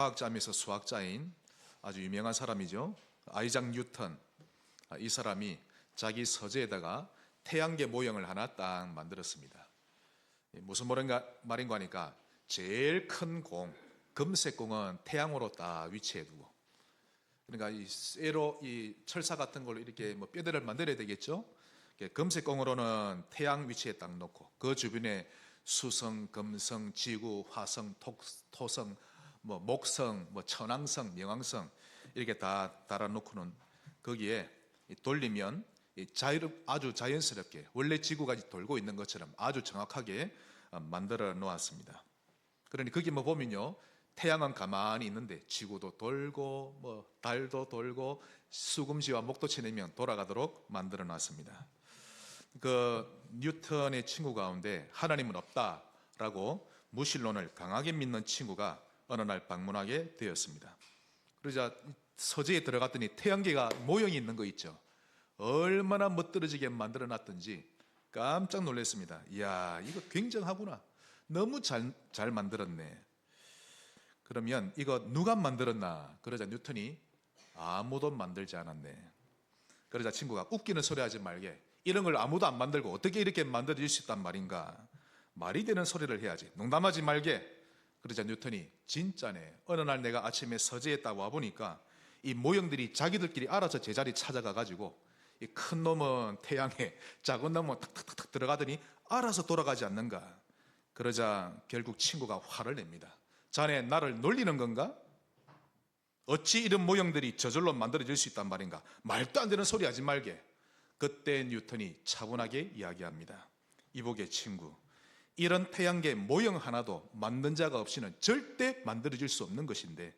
과학자면서 수학자인 아주 유명한 사람이죠. 아이작 뉴턴. 이 사람이 자기 서재에다가 태양계 모형을 하나 딱 만들었습니다. 무슨 말인가 하니까 제일 큰 공, 금색 공은 태양으로 딱 위치해 두고, 그러니까 이 쇠로 이 철사 같은 걸로 이렇게 뭐 뼈대를 만들어야 되겠죠. 금색 공으로는 태양 위치에 딱 놓고 그 주변에 수성, 금성, 지구, 화성, 토성, 뭐 목성, 뭐 천왕성, 명왕성 이렇게 다 달아놓고는 거기에 돌리면 아주 자연스럽게 원래 지구가 돌고 있는 것처럼 아주 정확하게 만들어 놓았습니다. 그러니 거기 뭐 보면요, 태양은 가만히 있는데 지구도 돌고 뭐 달도 돌고 수금지와 목도 치내면 돌아가도록 만들어 놨습니다. 그 뉴턴의 친구 가운데 하나님은 없다라고 무신론을 강하게 믿는 친구가 어느 날 방문하게 되었습니다. 그러자 서재에 들어갔더니 태양계가 모형이 있는 거 있죠. 얼마나 멋들어지게 만들어 놨던지 깜짝 놀랐습니다. 이야, 이거 굉장하구나. 너무 잘 만들었네. 그러면 이거 누가 만들었나? 그러자 뉴턴이 아무도 만들지 않았네. 그러자 친구가 웃기는 소리 하지 말게. 이런 걸 아무도 안 만들고 어떻게 이렇게 만들어질 수 있단 말인가? 말이 되는 소리를 해야지. 농담하지 말게. 그러자 뉴턴이 진짜네. 어느 날 내가 아침에 서재에 딱 와보니까 이 모형들이 자기들끼리 알아서 제자리 찾아가 가지고 이 큰 놈은 태양에, 작은 놈은 탁탁탁 들어가더니 알아서 돌아가지 않는가. 그러자 결국 친구가 화를 냅니다. 자네 나를 놀리는 건가? 어찌 이런 모형들이 저절로 만들어질 수 있단 말인가? 말도 안 되는 소리 하지 말게. 그때 뉴턴이 차분하게 이야기합니다. 이보게 친구, 이런 태양계 모형 하나도 만든 자가 없이는 절대 만들어질 수 없는 것인데,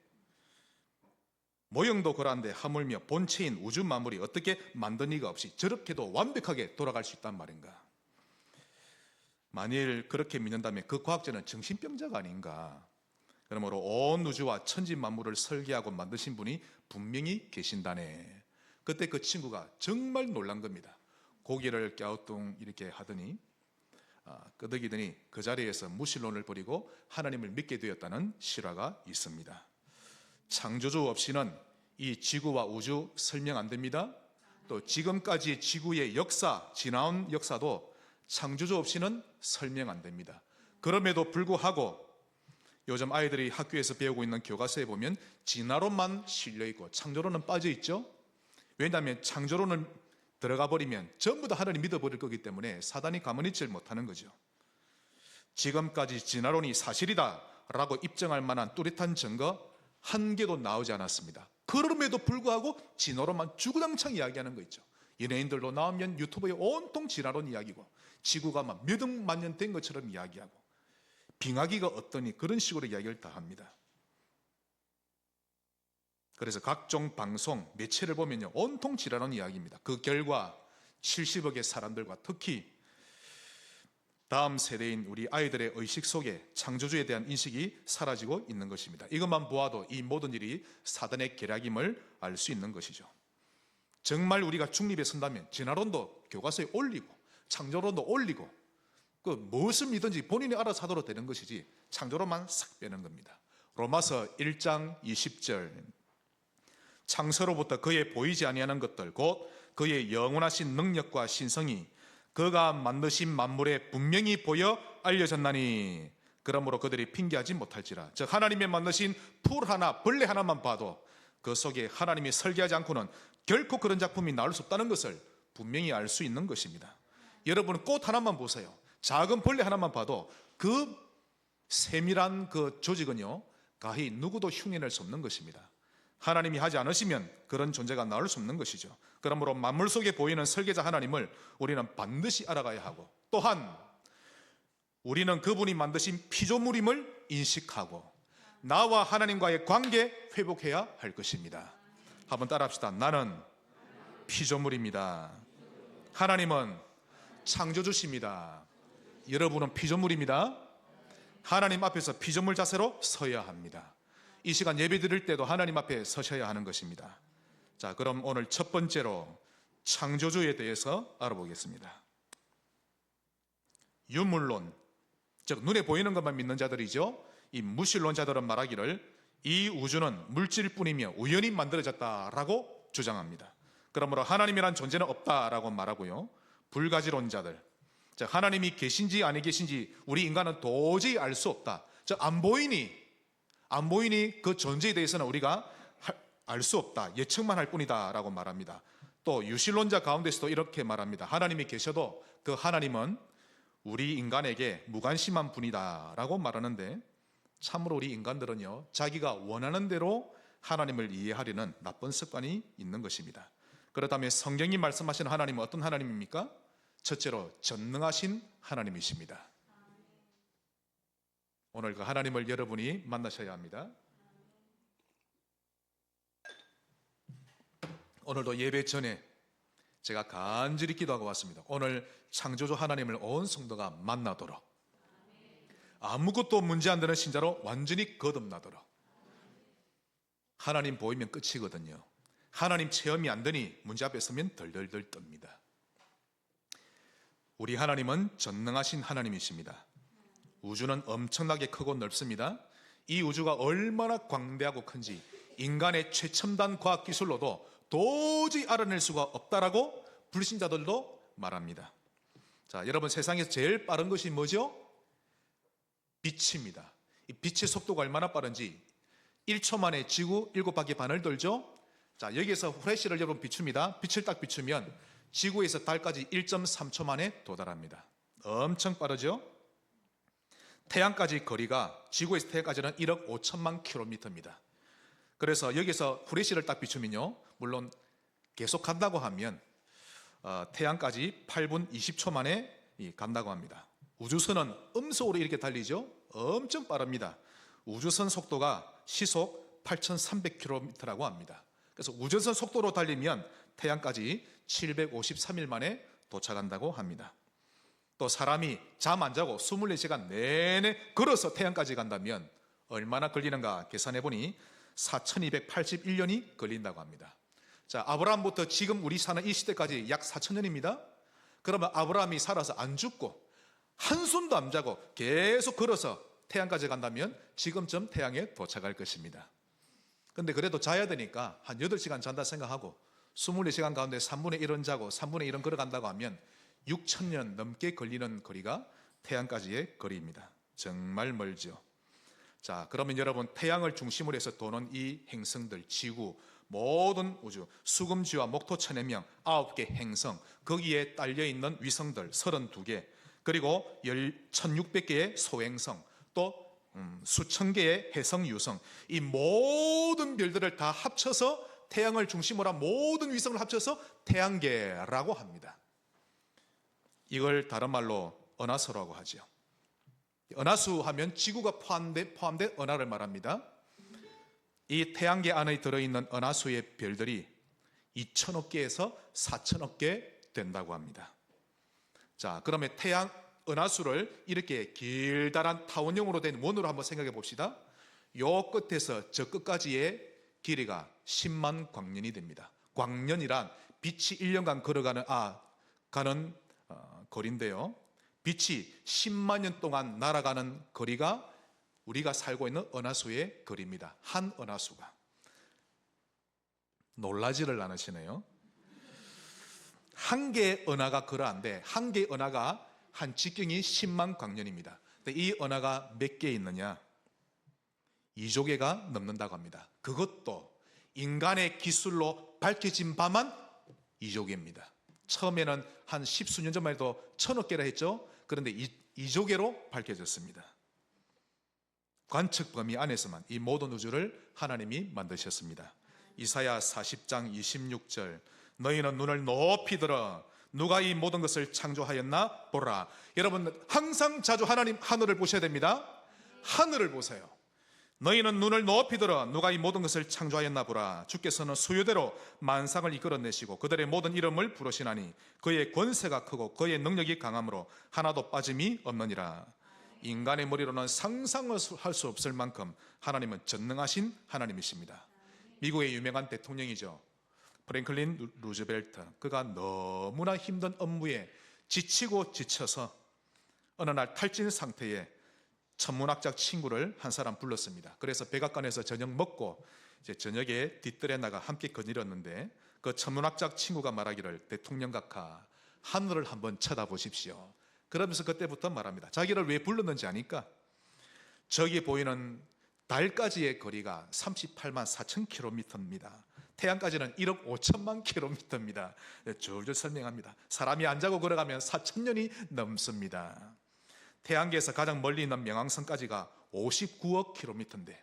모형도 그런데 하물며 본체인 우주 만물이 어떻게 만든 이가 없이 저렇게도 완벽하게 돌아갈 수 있단 말인가? 만일 그렇게 믿는다면 그 과학자는 정신병자가 아닌가? 그러므로 온 우주와 천지 만물을 설계하고 만드신 분이 분명히 계신다네. 그때 그 친구가 정말 놀란 겁니다. 고개를 갸우뚱 이렇게 하더니 끄덕이더니 그 자리에서 무신론을 버리고 하나님을 믿게 되었다는 실화가 있습니다. 창조주 없이는 이 지구와 우주 설명 안 됩니다. 또 지금까지의 지구의 역사, 지나온 역사도 창조주 없이는 설명 안 됩니다. 그럼에도 불구하고 요즘 아이들이 학교에서 배우고 있는 교과서에 보면 진화론만 실려 있고 창조론은 빠져 있죠. 왜냐하면 창조론을 들어가 버리면 전부 다 하나님 믿어버릴 거기 때문에 사단이 가만히 있지 못하는 거죠. 지금까지 진화론이 사실이다 라고 입증할 만한 뚜렷한 증거 한 개도 나오지 않았습니다. 그럼에도 불구하고 진화론만 주구장창 이야기하는 거 있죠. 연예인들로 나오면 유튜브에 온통 진화론 이야기고 지구가 막 몇 억만 년 된 것처럼 이야기하고 빙하기가 어떠니 그런 식으로 이야기를 다 합니다. 그래서 각종 방송, 매체를 보면요, 온통 진화론 이야기입니다. 그 결과 70억의 사람들과 특히 다음 세대인 우리 아이들의 의식 속에 창조주에 대한 인식이 사라지고 있는 것입니다. 이것만 보아도 이 모든 일이 사단의 계략임을 알 수 있는 것이죠. 정말 우리가 중립에 선다면 진화론도 교과서에 올리고 창조론도 올리고 그 무엇을 믿든지 본인이 알아서 하도록 되는 것이지 창조론만 싹 빼는 겁니다. 로마서 1장 20절, 창세로부터 그의 보이지 아니하는 것들 곧 그의 영원하신 능력과 신성이 그가 만드신 만물에 분명히 보여 알려졌나니 그러므로 그들이 핑계하지 못할지라. 즉 하나님이 만드신 풀 하나, 벌레 하나만 봐도 그 속에 하나님이 설계하지 않고는 결코 그런 작품이 나올 수 없다는 것을 분명히 알 수 있는 것입니다. 여러분은 꽃 하나만 보세요. 작은 벌레 하나만 봐도 그 세밀한 그 조직은요, 가히 누구도 흉내낼 수 없는 것입니다. 하나님이 하지 않으시면 그런 존재가 나올 수 없는 것이죠. 그러므로 만물 속에 보이는 설계자 하나님을 우리는 반드시 알아가야 하고, 또한 우리는 그분이 만드신 피조물임을 인식하고 나와 하나님과의 관계 회복해야 할 것입니다. 한번 따라합시다. 나는 피조물입니다. 하나님은 창조주십니다. 여러분은 피조물입니다. 하나님 앞에서 피조물 자세로 서야 합니다. 이 시간 예배 드릴 때도 하나님 앞에 서셔야 하는 것입니다. 자, 그럼 오늘 첫 번째로 창조주에 대해서 알아보겠습니다. 유물론, 즉 눈에 보이는 것만 믿는 자들이죠. 이 무신론자들은 말하기를 이 우주는 물질뿐이며 우연히 만들어졌다라고 주장합니다. 그러므로 하나님이란 존재는 없다라고 말하고요. 불가지론자들, 즉 하나님이 계신지 아니 계신지 우리 인간은 도저히 알 수 없다. 즉 안 보이니 그 존재에 대해서는 우리가 알 수 없다. 예측만 할 뿐이다라고 말합니다. 또 유실론자 가운데서도 이렇게 말합니다. 하나님이 계셔도 그 하나님은 우리 인간에게 무관심한 분이다라고 말하는데, 참으로 우리 인간들은요, 자기가 원하는 대로 하나님을 이해하려는 나쁜 습관이 있는 것입니다. 그렇다면 성경이 말씀하시는 하나님은 어떤 하나님입니까? 첫째로 전능하신 하나님이십니다. 오늘 그 하나님을 여러분이 만나셔야 합니다. 오늘도 예배 전에 제가 간절히 기도하고 왔습니다. 오늘 창조주 하나님을 온 성도가 만나도록, 아무것도 문제 안 되는 신자로 완전히 거듭나도록. 하나님 보이면 끝이거든요. 하나님 체험이 안 되니 문제 앞에 서면 덜덜덜 떱니다. 우리 하나님은 전능하신 하나님이십니다. 우주는 엄청나게 크고 넓습니다. 이 우주가 얼마나 광대하고 큰지 인간의 최첨단 과학기술로도 도저히 알아낼 수가 없다라고 불신자들도 말합니다. 자, 여러분, 세상에서 제일 빠른 것이 뭐죠? 빛입니다. 이 빛의 속도가 얼마나 빠른지 1초 만에 지구 7바퀴 반을 돌죠. 자, 여기에서 플래시를 여러분 비춥니다. 빛을 딱 비추면 지구에서 달까지 1.3초 만에 도달합니다. 엄청 빠르죠? 태양까지 거리가, 지구에서 태양까지는 1억 5천만 킬로미터입니다. 그래서 여기서 플래시를 딱 비추면요, 물론 계속 간다고 하면 태양까지 8분 20초 만에 간다고 합니다. 우주선은 음속으로 이렇게 달리죠. 엄청 빠릅니다. 우주선 속도가 시속 8,300km라고 합니다. 그래서 우주선 속도로 달리면 태양까지 753일 만에 도착한다고 합니다. 또 사람이 잠 안 자고 24시간 내내 걸어서 태양까지 간다면 얼마나 걸리는가 계산해 보니 4,281년이 걸린다고 합니다. 자, 아브라함부터 지금 우리 사는 이 시대까지 약 4,000년입니다. 그러면 아브라함이 살아서 안 죽고 한숨도 안 자고 계속 걸어서 태양까지 간다면 지금쯤 태양에 도착할 것입니다. 근데 그래도 자야 되니까 한 8시간 잔다 생각하고 24시간 가운데 3분의 1은 자고 3분의 1은 걸어간다고 하면 6,000년 넘게 걸리는 거리가 태양까지의 거리입니다. 정말 멀죠. 자, 그러면 여러분, 태양을 중심으로 해서 도는 이 행성들, 지구, 모든 우주, 수금지와 목토천해명 9개 행성, 거기에 딸려있는 위성들 32개, 그리고 1,600개의 소행성, 또 수천 개의 해성, 유성, 이 모든 별들을 다 합쳐서 태양을 중심으로 한 모든 위성을 합쳐서 태양계라고 합니다. 이걸 다른 말로 은하수라고 하죠. 은하수 하면 지구가 포함된 은하를 말합니다. 이 태양계 안에 들어있는 은하수의 별들이 2천억 개에서 4천억 개 된다고 합니다. 자, 그러면 은하수를 이렇게 길다란 타원형으로 된 원으로 한번 생각해 봅시다. 요 끝에서 저 끝까지의 길이가 10만 광년이 됩니다. 광년이란 빛이 1년간 가는 거리인데요. 빛이 10만 년 동안 날아가는 거리가 우리가 살고 있는 은하수의 거리입니다. 한 은하수가. 놀라지를 않으시네요. 한 개의 은하가 그러한데, 한 개의 은하가 한 직경이 10만 광년입니다. 근데 이 은하가 몇 개 있느냐? 2조 개가 넘는다고 합니다. 그것도 인간의 기술로 밝혀진 바만 2조 개입니다. 처음에는 한 10수년 전만 해도 1,000억 개라 했죠. 그런데 2조 개로 밝혀졌습니다. 관측 범위 안에서만 이 모든 우주를 하나님이 만드셨습니다. 이사야 40장 26절, 너희는 눈을 높이 들어 누가 이 모든 것을 창조하였나 보라. 여러분, 항상 자주 하나님 하늘을 보셔야 됩니다. 하늘을 보세요. 너희는 눈을 높이 들어 누가 이 모든 것을 창조하였나 보라. 주께서는 수요대로 만상을 이끌어내시고 그들의 모든 이름을 부르시나니 그의 권세가 크고 그의 능력이 강함으로 하나도 빠짐이 없느니라. 인간의 머리로는 상상할 수 없을 만큼 하나님은 전능하신 하나님이십니다. 미국의 유명한 대통령이죠. 프랭클린 루즈벨트. 그가 너무나 힘든 업무에 지치고 지쳐서 어느 날 탈진 상태에 천문학자 친구를 한 사람 불렀습니다. 그래서 백악관에서 저녁 먹고 이제 저녁에 뒤뜰에 나가 함께 거닐었는데 그 천문학자 친구가 말하기를 대통령 각하 하늘을 한번 쳐다보십시오. 그러면서 그때부터 말합니다. 자기를 왜 불렀는지 아니까 저기 보이는 달까지의 거리가 38만 4천 킬로미터입니다. 태양까지는 1억 5천만 킬로미터입니다. 줄줄 설명합니다. 사람이 안 자고 걸어가면 4천 년이 넘습니다. 태양계에서 가장 멀리 있는 명왕성까지가 59억 킬로미터인데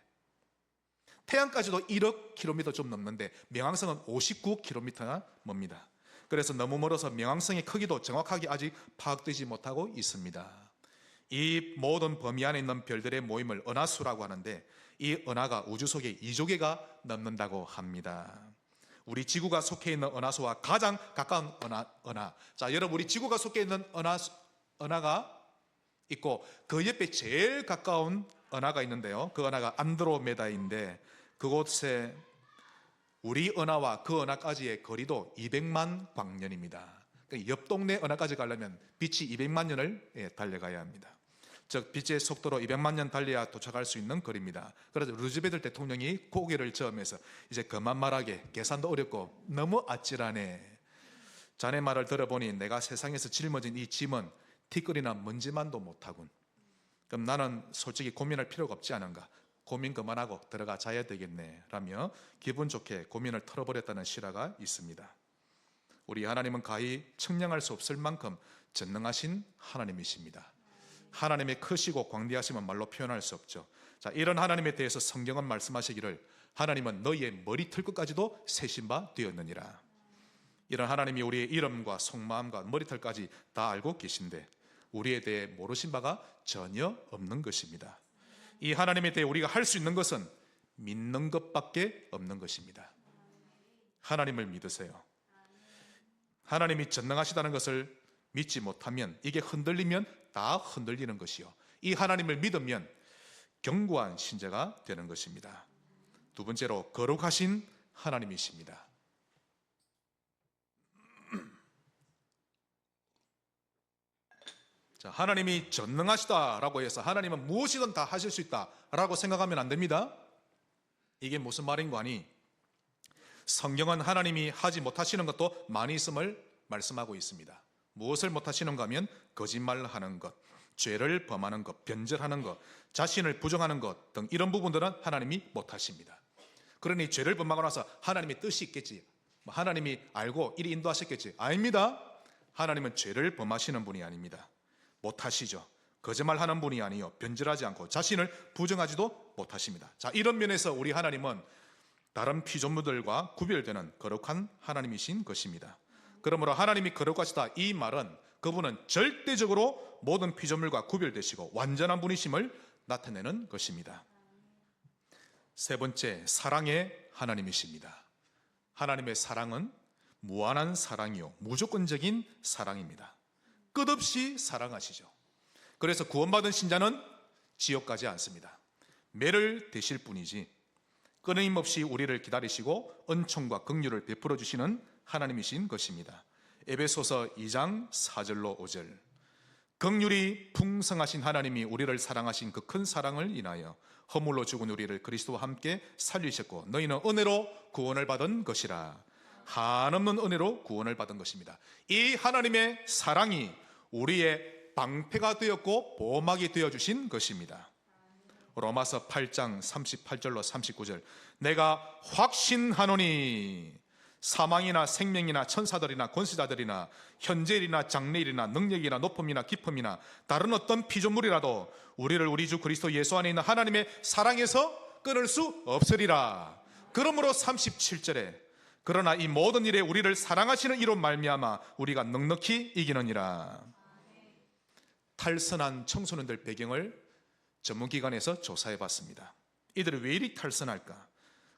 태양까지도 1억 킬로미터 좀 넘는데 명왕성은 59억 킬로미터나 멉니다. 그래서 너무 멀어서 명왕성의 크기도 정확하게 아직 파악되지 못하고 있습니다. 이 모든 범위 안에 있는 별들의 모임을 은하수라고 하는데 이 은하가 우주 속에 2조 개가 넘는다고 합니다. 우리 지구가 속해 있는 은하수와 가장 가까운 은하. 자, 여러분 우리 지구가 속해 있는 은하가 있고 그 옆에 제일 가까운 은하가 있는데요. 그 은하가 안드로메다인데 그곳에 우리 은하와 그 은하까지의 거리도 200만 광년입니다. 그러니까 옆 동네 은하까지 가려면 빛이 200만 년을 달려가야 합니다. 즉 빛의 속도로 200만 년 달려야 도착할 수 있는 거리입니다. 그래서 루즈벨트 대통령이 고개를 저으면서 이제 그만 말하게, 계산도 어렵고 너무 아찔하네. 자네 말을 들어보니 내가 세상에서 짊어진 이 짐은 티끌이나 먼지만도 못하군. 그럼 나는 솔직히 고민할 필요가 없지 않은가? 고민 그만하고 들어가 자야 되겠네 라며 기분 좋게 고민을 털어버렸다는 실화가 있습니다. 우리 하나님은 가히 측량할 수 없을 만큼 전능하신 하나님이십니다. 하나님의 크시고 광대하심은 말로 표현할 수 없죠. 자, 이런 하나님에 대해서 성경은 말씀하시기를 하나님은 너희의 머리털끝까지도 세신 바 되었느니라. 이런 하나님이 우리의 이름과 속마음과 머리털까지 다 알고 계신데 우리에 대해 모르신 바가 전혀 없는 것입니다. 이 하나님에 대해 우리가 할 수 있는 것은 믿는 것밖에 없는 것입니다. 하나님을 믿으세요. 하나님이 전능하시다는 것을 믿지 못하면 이게 흔들리면 다 흔들리는 것이요. 이 하나님을 믿으면 견고한 신자가 되는 것입니다. 두 번째로 거룩하신 하나님이십니다. 자, 하나님이 전능하시다라고 해서 하나님은 무엇이든 다 하실 수 있다라고 생각하면 안 됩니다. 이게 무슨 말인 거 아니? 성경은 하나님이 하지 못하시는 것도 많이 있음을 말씀하고 있습니다. 무엇을 못하시는가 하면 거짓말하는 것, 죄를 범하는 것, 변절하는 것, 자신을 부정하는 것 등 이런 부분들은 하나님이 못하십니다. 그러니 죄를 범하고 나서 하나님의 뜻이 있겠지, 하나님이 알고 이리 인도하셨겠지. 아닙니다. 하나님은 죄를 범하시는 분이 아닙니다. 못하시죠. 거짓말하는 분이 아니요, 변절하지 않고 자신을 부정하지도 못하십니다. 자, 이런 면에서 우리 하나님은 다른 피조물들과 구별되는 거룩한 하나님이신 것입니다. 그러므로 하나님이 거룩하시다 이 말은 그분은 절대적으로 모든 피조물과 구별되시고 완전한 분이심을 나타내는 것입니다. 세 번째, 사랑의 하나님이십니다. 하나님의 사랑은 무한한 사랑이요, 무조건적인 사랑입니다. 끝없이 사랑하시죠. 그래서 구원받은 신자는 지옥 가지 않습니다. 매를 대실 뿐이지 끊임없이 우리를 기다리시고 은총과 긍휼을 베풀어 주시는 하나님이신 것입니다. 에베소서 2장 4절로 5절. 긍휼이 풍성하신 하나님이 우리를 사랑하신 그 큰 사랑을 인하여 허물로 죽은 우리를 그리스도와 함께 살리셨고 너희는 은혜로 구원을 받은 것이라. 한없는 은혜로 구원을 받은 것입니다. 이 하나님의 사랑이 우리의 방패가 되었고 보호막이 되어주신 것입니다. 로마서 8장 38절로 39절. 내가 확신하노니 사망이나 생명이나 천사들이나 권세자들이나 현재일이나 장래일이나 능력이나 높음이나 깊음이나 다른 어떤 피조물이라도 우리를 우리 주 그리스도 예수 안에 있는 하나님의 사랑에서 끊을 수 없으리라. 그러므로 37절에 그러나 이 모든 일에 우리를 사랑하시는 이로 말미암아 우리가 넉넉히 이기느니라. 탈선한 청소년들 배경을 전문기관에서 조사해 봤습니다. 이들이 왜 이리 탈선할까?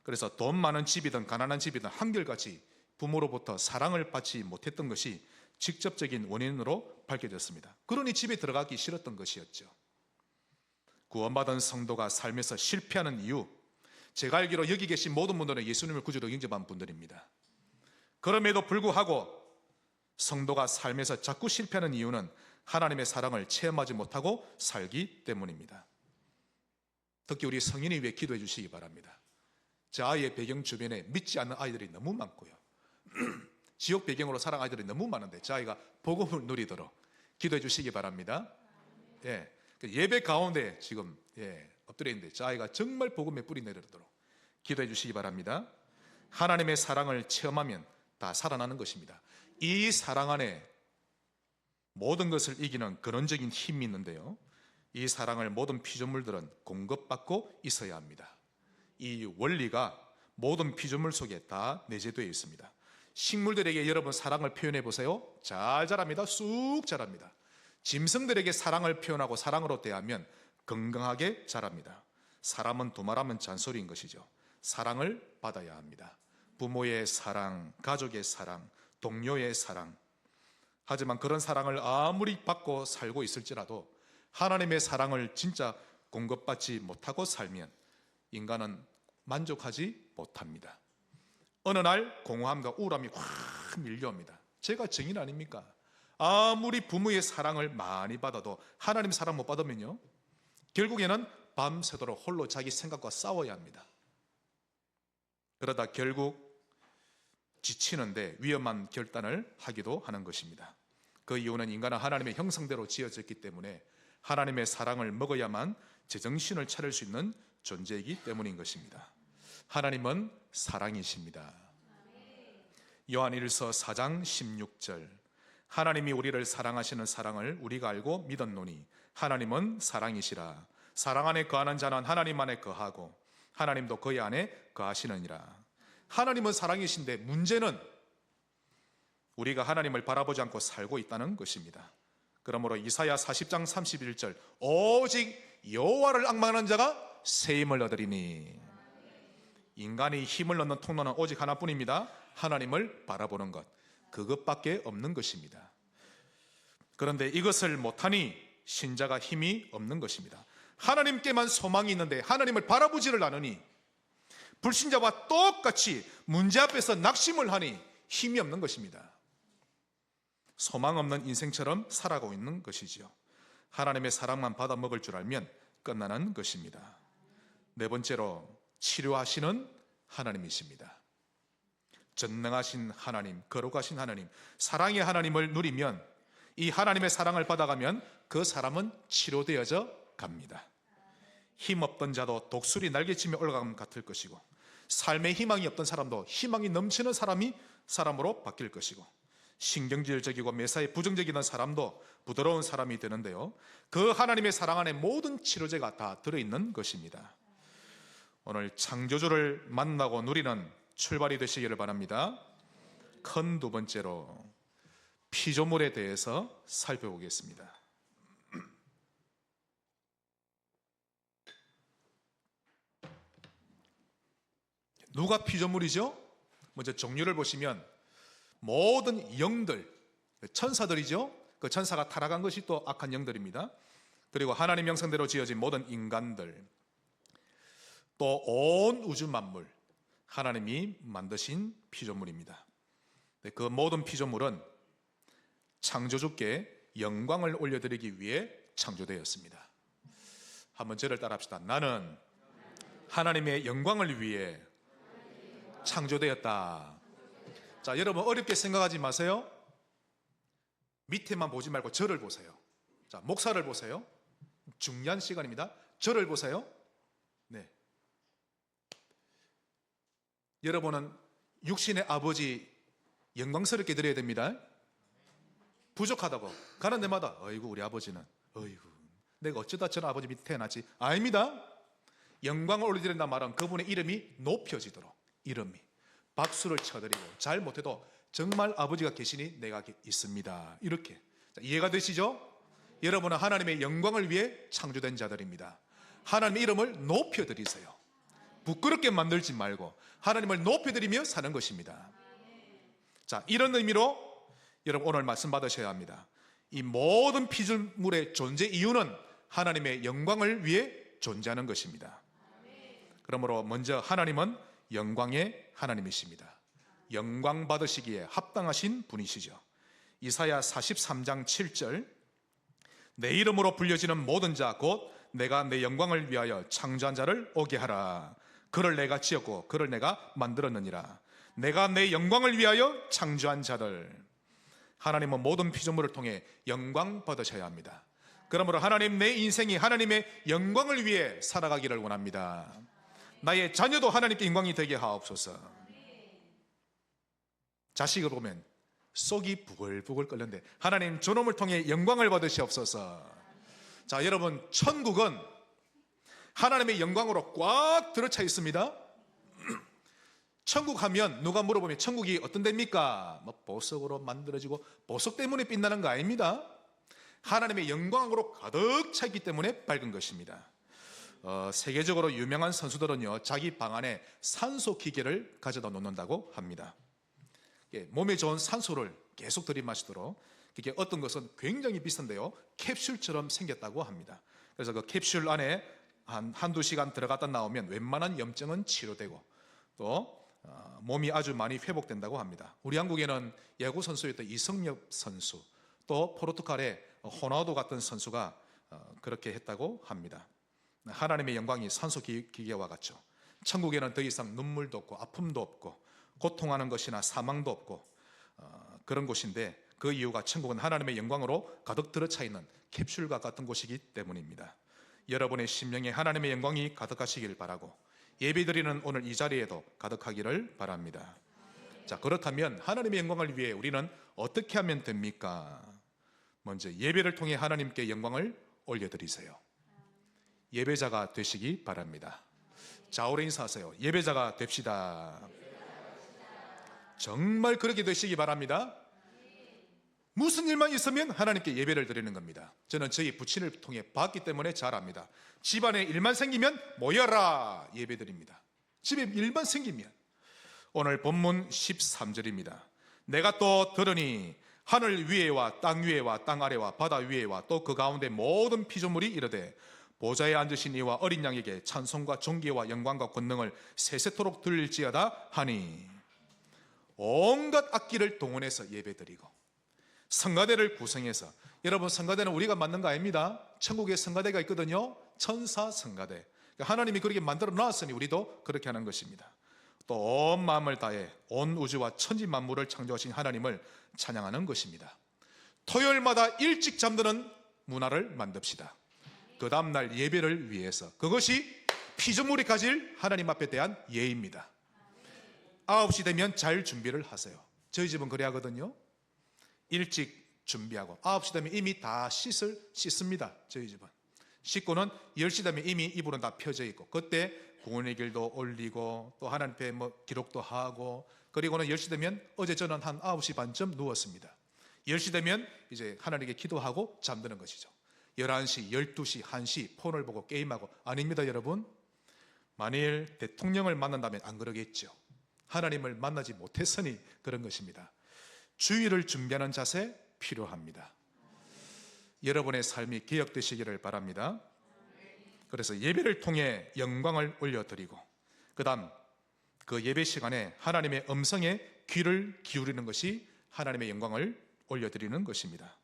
그래서 돈 많은 집이든 가난한 집이든 한결같이 부모로부터 사랑을 받지 못했던 것이 직접적인 원인으로 밝혀졌습니다. 그러니 집에 들어가기 싫었던 것이었죠. 구원받은 성도가 삶에서 실패하는 이유, 제가 알기로 여기 계신 모든 분들은 예수님을 구주로 영접한 분들입니다. 그럼에도 불구하고 성도가 삶에서 자꾸 실패하는 이유는 하나님의 사랑을 체험하지 못하고 살기 때문입니다. 특히 우리 성인이 위해 기도해 주시기 바랍니다. 제 아이의 배경 주변에 믿지 않는 아이들이 너무 많고요. 지역 배경으로 살아가는 아이들이 너무 많은데 제 아이가 복음을 누리도록 기도해 주시기 바랍니다. 예배 가운데 지금 엎드려 있는데 제 아이가 정말 복음의 뿌리 내리도록 기도해 주시기 바랍니다. 하나님의 사랑을 체험하면 다 살아나는 것입니다. 이 사랑 안에 모든 것을 이기는 근원적인 힘이 있는데요, 이 사랑을 모든 피조물들은 공급받고 있어야 합니다. 이 원리가 모든 피조물 속에 다 내재되어 있습니다. 식물들에게 여러분 사랑을 표현해 보세요. 잘 자랍니다. 쑥 자랍니다. 짐승들에게 사랑을 표현하고 사랑으로 대하면 건강하게 자랍니다. 사람은 두말하면 잔소리인 것이죠. 사랑을 받아야 합니다. 부모의 사랑, 가족의 사랑, 동료의 사랑. 하지만 그런 사랑을 아무리 받고 살고 있을지라도 하나님의 사랑을 진짜 공급받지 못하고 살면 인간은 만족하지 못합니다. 어느 날 공허함과 우울함이 확 밀려옵니다. 제가 증인 아닙니까? 아무리 부모의 사랑을 많이 받아도 하나님 사랑 못 받으면요, 결국에는 밤새도록 홀로 자기 생각과 싸워야 합니다. 그러다 결국 지치는데 위험한 결단을 하기도 하는 것입니다. 그 이유는 인간은 하나님의 형상대로 지어졌기 때문에 하나님의 사랑을 먹어야만 제정신을 차릴 수 있는 존재이기 때문인 것입니다. 하나님은 사랑이십니다. 요한 1서 4장 16절, 하나님이 우리를 사랑하시는 사랑을 우리가 알고 믿었노니 하나님은 사랑이시라. 사랑 안에 거하는 자는 하나님 안에 거하고 하나님도 그의 안에 거하시느니라. 하나님은 사랑이신데 문제는 우리가 하나님을 바라보지 않고 살고 있다는 것입니다. 그러므로 이사야 40장 31절, 오직 여호와를 앙망하는 자가 새 힘을 얻으리니. 인간이 힘을 얻는 통로는 오직 하나뿐입니다. 하나님을 바라보는 것, 그것밖에 없는 것입니다. 그런데 이것을 못하니 신자가 힘이 없는 것입니다. 하나님께만 소망이 있는데 하나님을 바라보지를 않으니 불신자와 똑같이 문제 앞에서 낙심을 하니 힘이 없는 것입니다. 소망 없는 인생처럼 살아가고 있는 것이지요. 하나님의 사랑만 받아 먹을 줄 알면 끝나는 것입니다. 네 번째로, 치료하시는 하나님이십니다. 전능하신 하나님, 거룩하신 하나님, 사랑의 하나님을 누리면, 이 하나님의 사랑을 받아가면 그 사람은 치료되어져 갑니다. 힘없던 자도 독수리 날개치며 올라가면 같을 것이고, 삶에 희망이 없던 사람도 희망이 넘치는 사람으로 바뀔 것이고, 신경질적이고 매사에 부정적인 사람도 부드러운 사람이 되는데요, 그 하나님의 사랑 안에 모든 치료제가 다 들어있는 것입니다. 오늘 창조주를 만나고 누리는 출발이 되시기를 바랍니다. 큰 두 번째로 피조물에 대해서 살펴보겠습니다. 누가 피조물이죠? 먼저 종류를 보시면 모든 영들, 천사들이죠. 그 천사가 타락한 것이 또 악한 영들입니다. 그리고 하나님 형상대로 지어진 모든 인간들, 또 온 우주 만물, 하나님이 만드신 피조물입니다. 그 모든 피조물은 창조주께 영광을 올려드리기 위해 창조되었습니다. 한번 저를 따라합시다. 나는 하나님의 영광을 위해 창조되었다. 자, 여러분 어렵게 생각하지 마세요. 밑에만 보지 말고 저를 보세요. 자, 목사를 보세요. 중요한 시간입니다. 저를 보세요. 네. 여러분은 육신의 아버지 영광스럽게 드려야 됩니다. 부족하다고 가는 데마다 어이구 우리 아버지는, 어이구 내가 어쩌다 저런 아버지 밑에 태어났지. 아닙니다. 영광을 올려드린다는 말은 그분의 이름이 높여지도록, 이름이 박수를 쳐드리고, 잘못해도 정말 아버지가 계시니 내가 있습니다, 이렇게. 이해가 되시죠? 여러분은 하나님의 영광을 위해 창조된 자들입니다. 하나님의 이름을 높여드리세요. 부끄럽게 만들지 말고 하나님을 높여드리며 사는 것입니다. 자, 이런 의미로 여러분 오늘 말씀 받으셔야 합니다. 이 모든 피조물의 존재 이유는 하나님의 영광을 위해 존재하는 것입니다. 그러므로 먼저 하나님은 영광의 하나님이십니다. 영광 받으시기에 합당하신 분이시죠. 이사야 43장 7절, 내 이름으로 불려지는 모든 자 곧 내가 내 영광을 위하여 창조한 자를 오게 하라. 그를 내가 지었고 그를 내가 만들었느니라. 내가 내 영광을 위하여 창조한 자들. 하나님은 모든 피조물을 통해 영광 받으셔야 합니다. 그러므로 하나님, 내 인생이 하나님의 영광을 위해 살아가기를 원합니다. 나의 자녀도 하나님께 영광이 되게 하옵소서. 자식을 보면 속이 부글부글 끓는데 하나님, 저놈을 통해 영광을 받으시옵소서. 자, 여러분, 천국은 하나님의 영광으로 꽉 들어차 있습니다. 천국 하면 누가 물어보면 천국이 어떤 데입니까? 뭐 보석으로 만들어지고 보석 때문에 빛나는 거 아닙니다. 하나님의 영광으로 가득 차 있기 때문에 밝은 것입니다. 세계적으로 유명한 선수들은요, 자기 방 안에 산소 기계를 가져다 놓는다고 합니다. 몸에 좋은 산소를 계속 들이마시도록. 그게 어떤 것은 굉장히 비싼데요, 캡슐처럼 생겼다고 합니다. 그래서 그 캡슐 안에 한두 시간 들어갔다 나오면 웬만한 염증은 치료되고 또 몸이 아주 많이 회복된다고 합니다. 우리 한국에는 야구 선수였던 이성엽 선수, 또 포르투갈의 호나우두 같은 선수가 그렇게 했다고 합니다. 하나님의 영광이 산소 기계와 같죠. 천국에는 더 이상 눈물도 없고 아픔도 없고 고통하는 것이나 사망도 없고 그런 곳인데, 그 이유가 천국은 하나님의 영광으로 가득 들어차 있는 캡슐과 같은 곳이기 때문입니다. 여러분의 심령에 하나님의 영광이 가득하시길 바라고, 예배드리는 오늘 이 자리에도 가득하기를 바랍니다. 자, 그렇다면 하나님의 영광을 위해 우리는 어떻게 하면 됩니까? 먼저 예배를 통해 하나님께 영광을 올려드리세요. 예배자가 되시기 바랍니다. 자, 오래 인사하세요. 예배자가 됩시다. 정말 그렇게 되시기 바랍니다. 무슨 일만 있으면 하나님께 예배를 드리는 겁니다. 저는 저희 부친을 통해 봤기 때문에 잘 압니다. 집안에 일만 생기면 모여라, 예배 드립니다. 집에 일만 생기면. 오늘 본문 13절입니다. 내가 또 들으니 하늘 위에와 땅 위에와 땅 아래와 바다 위에와 또 그 가운데 모든 피조물이 이르되 보좌에 앉으신 이와 어린 양에게 찬송과 존귀와 영광과 권능을 세세토록 들릴지어다 하니, 온갖 악기를 동원해서 예배드리고 성가대를 구성해서, 여러분, 성가대는 우리가 만든 거 아닙니다. 천국에 성가대가 있거든요. 천사 성가대. 하나님이 그렇게 만들어 놨으니 우리도 그렇게 하는 것입니다. 또 온 마음을 다해 온 우주와 천지 만물을 창조하신 하나님을 찬양하는 것입니다. 토요일마다 일찍 잠드는 문화를 만듭시다. 그 다음날 예배를 위해서. 그것이 피조물이 가질 하나님 앞에 대한 예의입니다. 9시 되면 잘 준비를 하세요. 저희 집은 그래 하거든요. 일찍 준비하고 9시 되면 이미 다 씻습니다. 저희 집은 씻고는 10시 되면 이미 이불은 다 펴져 있고, 그때 구원의 길도 올리고 또 하나님 앞에 기록도 하고, 그리고는 10시 되면, 어제 저는 한 9시 반쯤 누웠습니다. 10시 되면 이제 하나님께 기도하고 잠드는 것이죠. 11시, 12시, 1시 폰을 보고 게임하고. 아닙니다, 여러분. 만일 대통령을 만난다면 안 그러겠죠. 하나님을 만나지 못했으니 그런 것입니다. 주일을 준비하는 자세 필요합니다. 여러분의 삶이 개혁되시기를 바랍니다. 그래서 예배를 통해 영광을 올려드리고, 그 다음 그 예배 시간에 하나님의 음성에 귀를 기울이는 것이 하나님의 영광을 올려드리는 것입니다.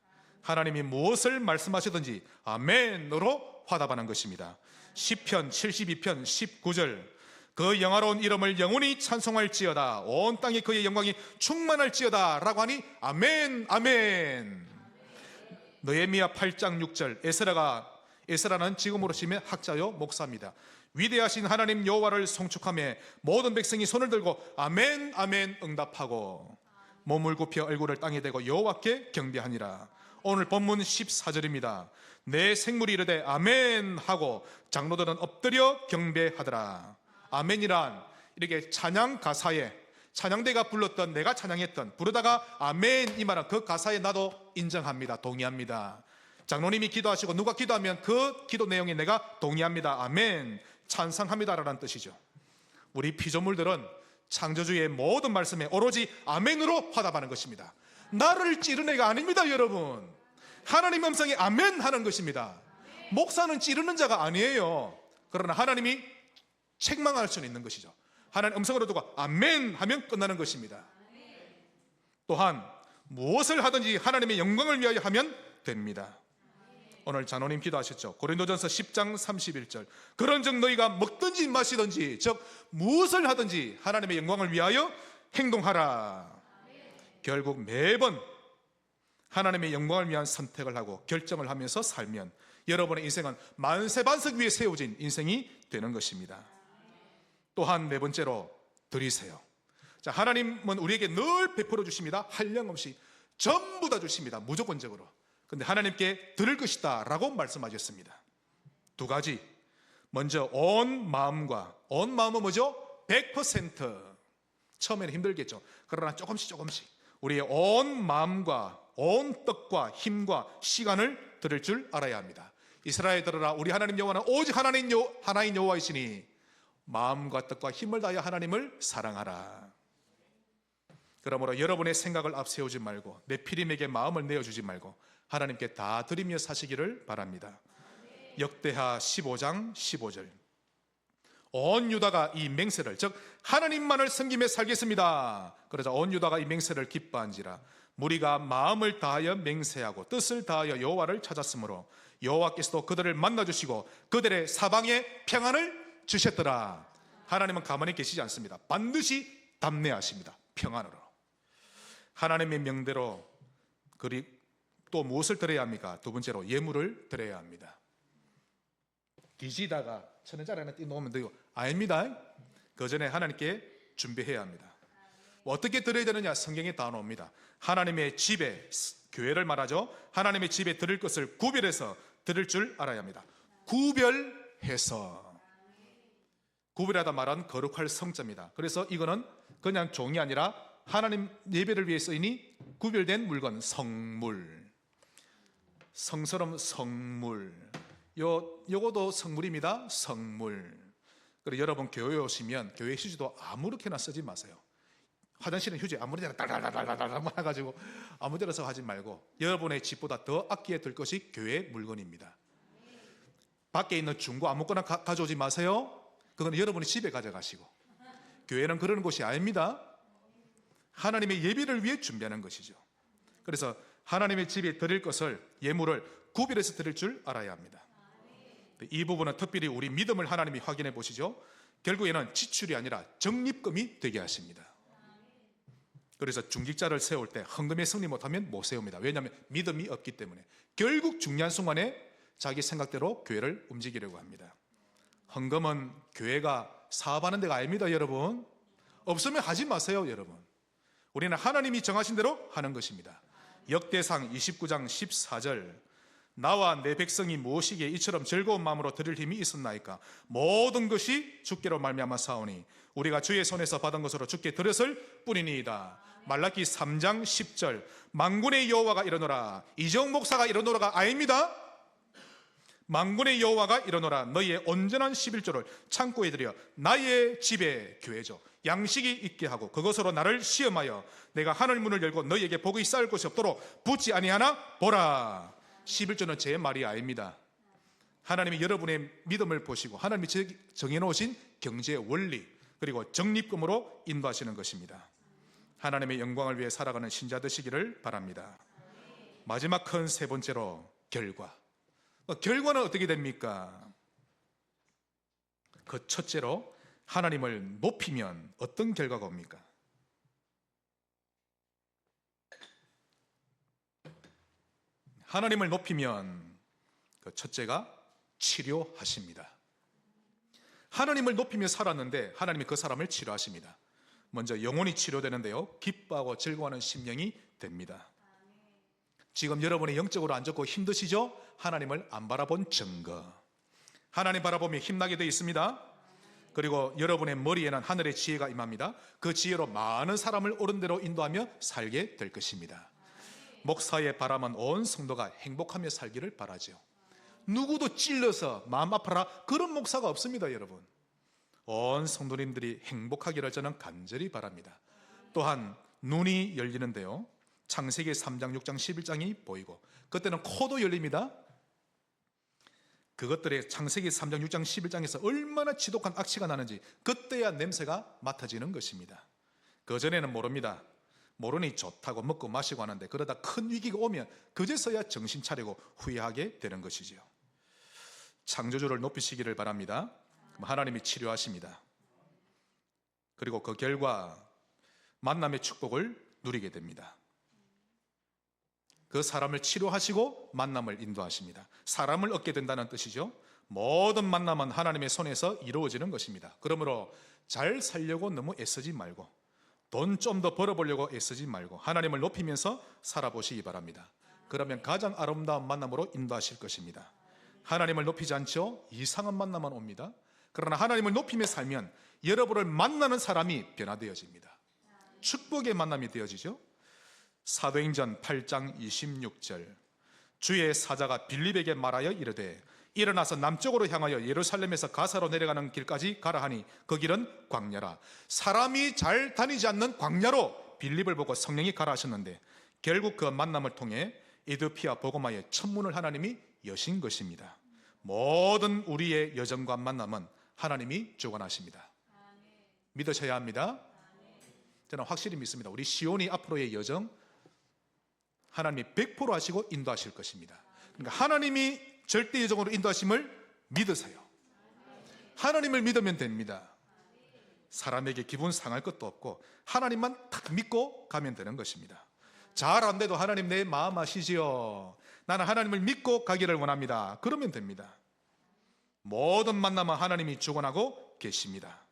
하나님이 무엇을 말씀하시든지 아멘으로 화답하는 것입니다. 시편 72편 19절, 그 영화로운 이름을 영원히 찬송할지어다, 온 땅에 그의 영광이 충만할지어다 라고 하니 아멘, 아멘. 느헤미야 8장 6절, 에스라는 지금으로 치면 학자요 목사입니다. 위대하신 하나님 여호와를 송축하며 모든 백성이 손을 들고 아멘, 아멘 응답하고 몸을 굽혀 얼굴을 땅에 대고 여호와께 경배하니라. 오늘 본문 14절입니다. 내 생물이 이르되 아멘 하고 장로들은 엎드려 경배하더라. 아멘이란 이렇게 찬양 가사에 찬양대가 불렀던, 내가 찬양했던, 부르다가 아멘 이 말은 그 가사에 나도 인정합니다. 동의합니다. 장로님이 기도하시고 누가 기도하면 그 기도 내용에 내가 동의합니다. 아멘, 찬성합니다라는 뜻이죠. 우리 피조물들은 창조주의 모든 말씀에 오로지 아멘으로 화답하는 것입니다. 나를 찌르는 애가 아닙니다, 여러분. 하나님 음성에 아멘 하는 것입니다. 목사는 찌르는 자가 아니에요. 그러나 하나님이 책망할 수는 있는 것이죠. 하나님 음성으로 두고 아멘 하면 끝나는 것입니다. 또한 무엇을 하든지 하나님의 영광을 위하여 하면 됩니다. 오늘 장로님 기도하셨죠. 고린도전서 10장 31절. 그런즉 너희가 먹든지 마시든지 즉 무엇을 하든지 하나님의 영광을 위하여 행동하라. 결국 매번 하나님의 영광을 위한 선택을 하고 결정을 하면서 살면 여러분의 인생은 만세반석 위에 세워진 인생이 되는 것입니다. 또한 네 번째로 드리세요. 자, 하나님은 우리에게 늘 베풀어 주십니다. 한량없이 전부 다 주십니다. 무조건적으로. 근데 하나님께 드릴 것이다 라고 말씀하셨습니다. 두 가지. 먼저 온 마음과, 온 마음은 뭐죠? 100%. 처음에는 힘들겠죠. 그러나 조금씩 우리의 온 마음과 온 뜻과 힘과 시간을 드릴 줄 알아야 합니다. 이스라엘 들으라, 우리 하나님 여호와는 오직 하나인 여호와이시니 마음과 뜻과 힘을 다하여 하나님을 사랑하라. 그러므로 여러분의 생각을 앞세우지 말고 내 피림에게 마음을 내어주지 말고 하나님께 다 드리며 사시기를 바랍니다. 역대하 15장 15절. 온 유다가 이 맹세를, 즉 하나님만을 섬기며 살겠습니다. 그러자 온 유다가 이 맹세를 기뻐한지라. 무리가 마음을 다하여 맹세하고 뜻을 다하여 여호와를 찾았으므로 여호와께서도 그들을 만나주시고 그들의 사방에 평안을 주셨더라. 하나님은 가만히 계시지 않습니다. 반드시 담내하십니다. 평안으로. 하나님의 명대로. 그리고 또 무엇을 드려야 합니까? 두 번째로 예물을 드려야 합니다. 뒤지다가 1,000원짜리 하나 띄놓으면 되고 아닙니다. 그 전에 하나님께 준비해야 합니다. 어떻게 드려야 되느냐? 성경에 다 나옵니다. 하나님의 집에, 교회를 말하죠. 하나님의 집에 드릴 것을 구별해서 드릴 줄 알아야 합니다. 구별해서. 구별하다 말은 거룩할 성자입니다. 그래서 이거는 그냥 종이 아니라 하나님 예배를 위해 쓰이니 구별된 물건, 성물. 성스러운 성물. 요것도 성물입니다. 성물. 그리고 여러분 교회에 오시면 교회 휴지도 아무렇게나 쓰지 마세요. 화장실은 휴지 아무데나 달달달달달 해가지고 아무데나 써 하지 말고 여러분의 집보다 더 아끼게 들 것이 교회 물건입니다. 밖에 있는 중고 아무거나 가져오지 마세요. 그건 여러분이 집에 가져가시고. 교회는 그러는 곳이 아닙니다. 하나님의 예배를 위해 준비하는 것이죠. 그래서 하나님의 집에 드릴 것을, 예물을 구별해서 드릴 줄 알아야 합니다. 이 부분은 특별히 우리 믿음을 하나님이 확인해 보시죠. 결국에는 지출이 아니라 적립금이 되게 하십니다. 그래서 중직자를 세울 때 헌금에 승리 못하면 못 세웁니다. 왜냐하면 믿음이 없기 때문에. 결국 중요한 순간에 자기 생각대로 교회를 움직이려고 합니다. 헌금은 교회가 사업하는 데가 아닙니다. 여러분, 없으면 하지 마세요. 여러분, 우리는 하나님이 정하신 대로 하는 것입니다. 역대상 29장 14절. 나와 내 백성이 무엇이기에 이처럼 즐거운 마음으로 드릴 힘이 있었나이까? 모든 것이 주께로 말미암아 사오니 우리가 주의 손에서 받은 것으로 주께 드렸을 뿐이니이다. 말라기 3장 10절. 만군의 여호와가 이르노라. 이정 목사가 이르노라가 아닙니다. 만군의 여호와가 이르노라. 너희의 온전한 11조를 창고에 들여 나의 집에, 교회죠, 양식이 있게 하고 그것으로 나를 시험하여 내가 하늘 문을 열고 너희에게 복이 쌓일 것이 없도록 붙지 아니하나 보라. 11조는 제 말이 아닙니다. 하나님이 여러분의 믿음을 보시고 하나님이 정해놓으신 경제의 원리, 그리고 적립금으로 인도하시는 것입니다. 하나님의 영광을 위해 살아가는 신자 되시기를 바랍니다. 마지막 큰 세 번째로 결과. 결과는 어떻게 됩니까? 그 첫째로 하나님을 높이면 어떤 결과가 옵니까? 하나님을 높이면 그 첫째가 치료하십니다. 하나님을 높이며 살았는데 하나님이 그 사람을 치료하십니다. 먼저 영혼이 치료되는데요, 기뻐하고 즐거워하는 심령이 됩니다. 지금 여러분이 영적으로 안 좋고 힘드시죠? 하나님을 안 바라본 증거. 하나님 바라보며 힘나게 되어 있습니다. 그리고 여러분의 머리에는 하늘의 지혜가 임합니다. 그 지혜로 많은 사람을 옳은 대로 인도하며 살게 될 것입니다. 목사의 바람은 온 성도가 행복하며 살기를 바라죠. 누구도 찔러서 마음 아파라 그런 목사가 없습니다. 여러분, 온 성도님들이 행복하기를 저는 간절히 바랍니다. 또한 눈이 열리는데요, 창세기 3장 6장 11장이 보이고 그때는 코도 열립니다. 그것들의 창세기 3장 6장 11장에서 얼마나 지독한 악취가 나는지 그때야 냄새가 맡아지는 것입니다. 그전에는 모릅니다. 모르니 좋다고 먹고 마시고 하는데 그러다 큰 위기가 오면 그제서야 정신 차리고 후회하게 되는 것이지요. 창조주를 높이시기를 바랍니다. 하나님이 치료하십니다. 그리고 그 결과 만남의 축복을 누리게 됩니다. 그 사람을 치료하시고 만남을 인도하십니다. 사람을 얻게 된다는 뜻이죠. 모든 만남은 하나님의 손에서 이루어지는 것입니다. 그러므로 잘 살려고 너무 애쓰지 말고, 돈 좀 더 벌어보려고 애쓰지 말고 하나님을 높이면서 살아보시기 바랍니다. 그러면 가장 아름다운 만남으로 인도하실 것입니다. 하나님을 높이지 않죠? 이상한 만남만 옵니다. 그러나 하나님을 높이며 살면 여러분을 만나는 사람이 변화되어집니다. 축복의 만남이 되어지죠. 사도행전 8장 26절, 주의 사자가 빌립에게 말하여 이르되 일어나서 남쪽으로 향하여 예루살렘에서 가사로 내려가는 길까지 가라 하니 그 길은 광야라. 사람이 잘 다니지 않는 광야로 빌립을 보고 성령이 가라 하셨는데 결국 그 만남을 통해 에디오피아 복음화의 천문을 하나님이 여신 것입니다. 모든 우리의 여정과 만남은 하나님이 주관하십니다. 믿으셔야 합니다. 저는 확실히 믿습니다. 우리 시온이 앞으로의 여정 하나님이 100% 하시고 인도하실 것입니다. 그러니까 하나님이 절대 여정으로 인도하심을 믿으세요. 하나님을 믿으면 됩니다. 사람에게 기분 상할 것도 없고 하나님만 딱 믿고 가면 되는 것입니다. 잘 안 돼도 하나님 내 마음 아시지요? 나는 하나님을 믿고 가기를 원합니다. 그러면 됩니다. 모든 만남은 하나님이 주관하고 계십니다.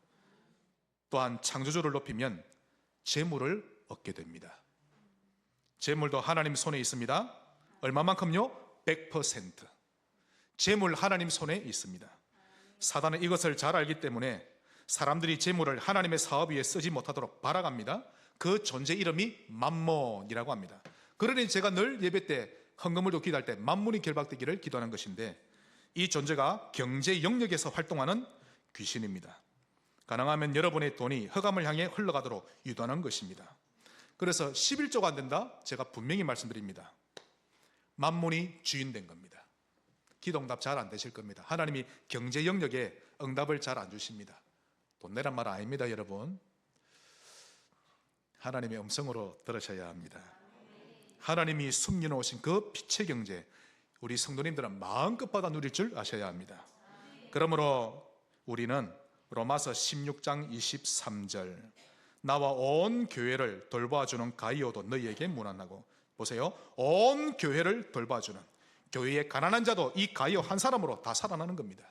또한 창조주를 높이면 재물을 얻게 됩니다. 재물도 하나님 손에 있습니다. 얼마만큼요? 100%. 재물 하나님 손에 있습니다. 사단은 이것을 잘 알기 때문에 사람들이 재물을 하나님의 사업 위에 쓰지 못하도록 바라갑니다. 그 존재 이름이 만몬이라고 합니다. 그러니 제가 늘 예배 때 헌금을도 기도할 때 만몬이 결박되기를 기도하는 것인데, 이 존재가 경제 영역에서 활동하는 귀신입니다. 가능하면 여러분의 돈이 흑암을 향해 흘러가도록 유도하는 것입니다. 그래서 11조가 안 된다? 제가 분명히 말씀드립니다. 만몬이 주인 된 겁니다. 기도응답 잘 안 되실 겁니다. 하나님이 경제 영역에 응답을 잘 안 주십니다. 돈 내란 말 아닙니다, 여러분. 하나님의 음성으로 들으셔야 합니다. 하나님이 숨겨놓으신 그 빛의 경제, 우리 성도님들은 마음껏 받아 누릴 줄 아셔야 합니다. 그러므로 우리는 로마서 16장 23절, 나와 온 교회를 돌봐주는 가이오도 너희에게 문안하고, 보세요, 온 교회를 돌봐주는, 교회의 가난한 자도 이 가이오 한 사람으로 다 살아나는 겁니다.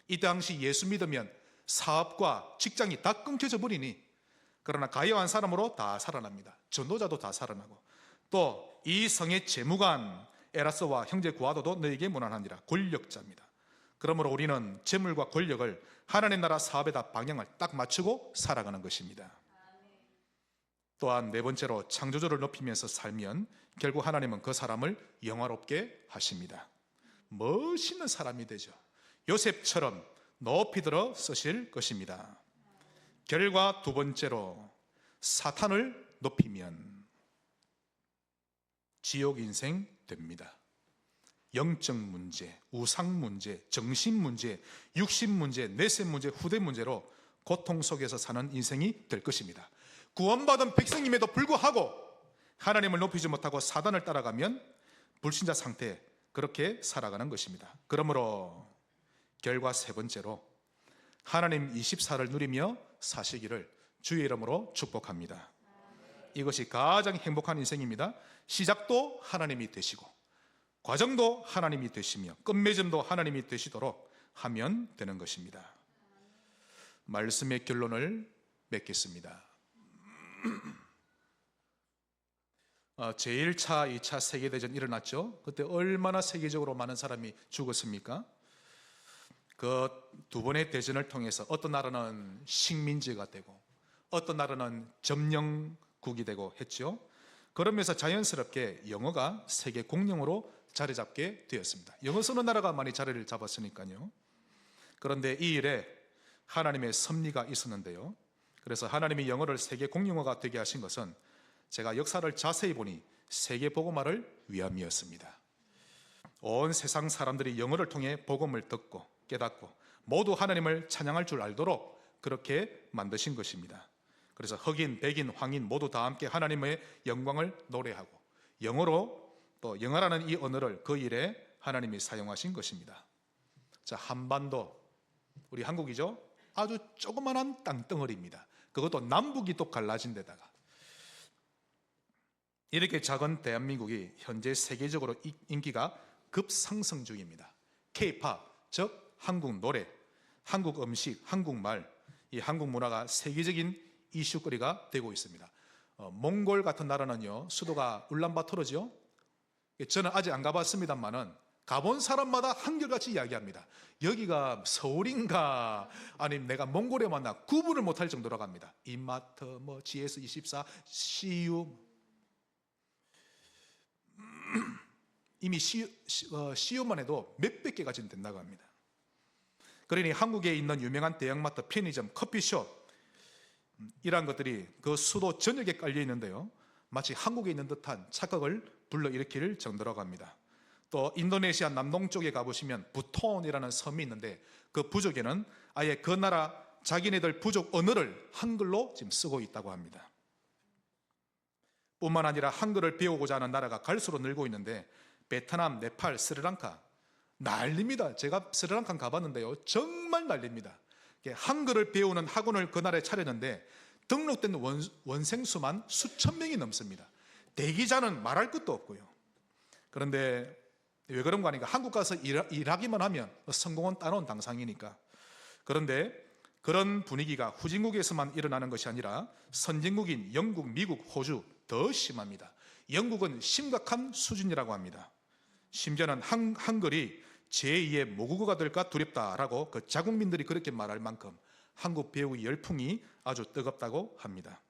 이 당시 예수 믿으면 사업과 직장이 다 끊겨져 버리니, 그러나 가이오 한 사람으로 다 살아납니다. 전도자도 다 살아나고, 또 이 성의 재무관 에라스와 형제 구하도도 너에게 문안하니라. 권력자입니다. 그러므로 우리는 재물과 권력을 하나님 나라 사업에다 방향을 딱 맞추고 살아가는 것입니다. 또한 네 번째로 창조주를 높이면서 살면 결국 하나님은 그 사람을 영화롭게 하십니다. 멋있는 사람이 되죠. 요셉처럼 높이 들어 쓰실 것입니다. 결과 두 번째로 사탄을 높이면 지옥 인생 됩니다. 영적 문제, 우상 문제, 정신 문제, 육신 문제, 내세 문제, 후대 문제로 고통 속에서 사는 인생이 될 것입니다. 구원받은 백성임에도 불구하고 하나님을 높이지 못하고 사단을 따라가면 불신자 상태에 그렇게 살아가는 것입니다. 그러므로 결과 세 번째로 하나님 24를 누리며 사시기를 주의 이름으로 축복합니다. 이것이 가장 행복한 인생입니다. 시작도 하나님이 되시고 과정도 하나님이 되시며 끝맺음도 하나님이 되시도록 하면 되는 것입니다. 말씀의 결론을 맺겠습니다. 제1차, 2차 세계대전 일어났죠. 그때 얼마나 세계적으로 많은 사람이 죽었습니까? 그 두 번의 대전을 통해서 어떤 나라는 식민지가 되고 어떤 나라는 점령국이 되고 했죠. 그러면서 자연스럽게 영어가 세계 공용어로 자리 잡게 되었습니다. 영어 쓰는 나라가 많이 자리를 잡았으니까요. 그런데 이 일에 하나님의 섭리가 있었는데요. 그래서 하나님이 영어를 세계 공용어가 되게 하신 것은 제가 역사를 자세히 보니 세계 복음화를 위함이었습니다. 온 세상 사람들이 영어를 통해 복음을 듣고 깨닫고 모두 하나님을 찬양할 줄 알도록 그렇게 만드신 것입니다. 그래서 흑인, 백인, 황인 모두 다 함께 하나님의 영광을 노래하고 영어로 또 영어라는 이 언어를 그 일에 하나님이 사용하신 것입니다. 자, 한반도, 우리 한국이죠? 아주 조그만한 땅덩어리입니다. 그것도 남북이 또 갈라진 데다가 이렇게 작은 대한민국이 현재 세계적으로 인기가 급상승 중입니다. K-팝, 즉 한국 노래, 한국 음식, 한국말, 이 한국 문화가 세계적인 이슈거리가 되고 있습니다. 몽골 같은 나라는요, 수도가 울란바토르죠. 저는 아직 안 가봤습니다만은 가본 사람마다 한결같이 이야기합니다. 여기가 서울인가 아니면 내가 몽골에 만나 구분을 못할 정도로 갑니다. 이마트, 뭐 GS24, CU 이미 CU만 해도 몇백 개가 지금 된다고 합니다. 그러니 한국에 있는 유명한 대형마트, 편의점, 커피숍 이러한 것들이 그 수도 전역에 깔려 있는데요, 마치 한국에 있는 듯한 착각을 불러일으킬 정도라고 합니다. 또 인도네시아 남동쪽에 가보시면 부톤이라는 섬이 있는데 그 부족에는 아예 그 나라 자기네들 부족 언어를 한글로 지금 쓰고 있다고 합니다. 뿐만 아니라 한글을 배우고자 하는 나라가 갈수록 늘고 있는데 베트남, 네팔, 스리랑카 난립니다. 제가 스리랑카 가봤는데요, 정말 난립니다. 한글을 배우는 학원을 그 나라에 차렸는데 등록된 원생 수만 수천 명이 넘습니다. 대기자는 말할 것도 없고요. 그런데 왜 그런가 하니까 한국 가서 일하기만 하면 성공은 따놓은 당상이니까. 그런데 그런 분위기가 후진국에서만 일어나는 것이 아니라 선진국인 영국, 미국, 호주 더 심합니다. 영국은 심각한 수준이라고 합니다. 심지어는 한글이 제2의 모국어가 될까 두렵다라고 그 자국민들이 그렇게 말할 만큼 한국 배우기 열풍이 아주 뜨겁다고 합니다.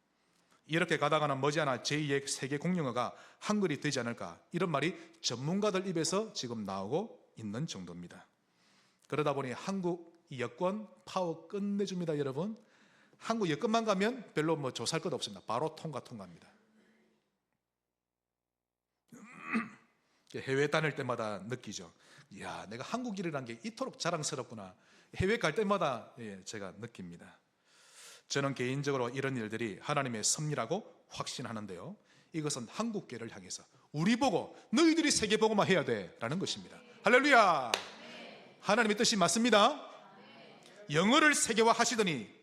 이렇게 가다가는 머지않아 제2의 세계 공용어가 한글이 되지 않을까, 이런 말이 전문가들 입에서 지금 나오고 있는 정도입니다. 그러다 보니 한국 여권 파워 끝내줍니다. 여러분, 한국 여권만 가면 별로 뭐 조사할 것 없습니다. 바로 통과합니다. 해외 다닐 때마다 느끼죠. 이야, 내가 한국인이라는 게 이토록 자랑스럽구나. 해외 갈 때마다 제가 느낍니다. 저는 개인적으로 이런 일들이 하나님의 섭리라고 확신하는데요, 이것은 한국교회를 향해서 우리 보고 너희들이 세계복음화 해야 돼 라는 것입니다. 할렐루야. 하나님의 뜻이 맞습니다. 영어를 세계화 하시더니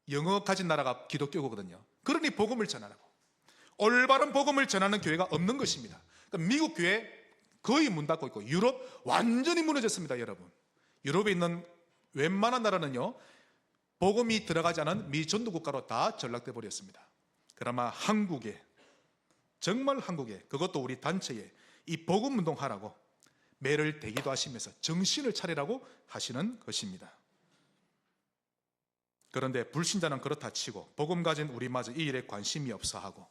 영어 가진 나라가 기독교거든요. 그러니 복음을 전하라고, 올바른 복음을 전하는 교회가 없는 것입니다. 그러니까 미국 교회 거의 문 닫고 있고 유럽 완전히 무너졌습니다. 여러분, 유럽에 있는 웬만한 나라는요, 복음이 들어가지 않은 미전도 국가로 다 전락돼 버렸습니다. 그나마 한국에, 정말 한국에, 그것도 우리 단체에 이 복음 운동하라고 매를 대기도 하시면서 정신을 차리라고 하시는 것입니다. 그런데 불신자는 그렇다 치고 복음 가진 우리마저 이 일에 관심이 없어 하고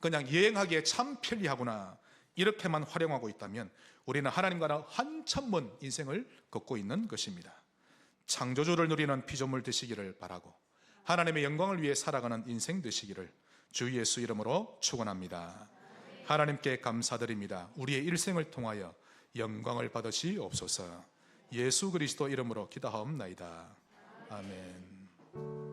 그냥 여행하기에 참 편리하구나 이렇게만 활용하고 있다면 우리는 하나님과는 한참 먼 인생을 걷고 있는 것입니다. 창조주를 누리는 피조물 되시기를 바라고 하나님의 영광을 위해 살아가는 인생 되시기를 주 예수 이름으로 축원합니다. 하나님께 감사드립니다. 우리의 일생을 통하여 영광을 받으시옵소서. 예수 그리스도 이름으로 기도하옵나이다. 아멘.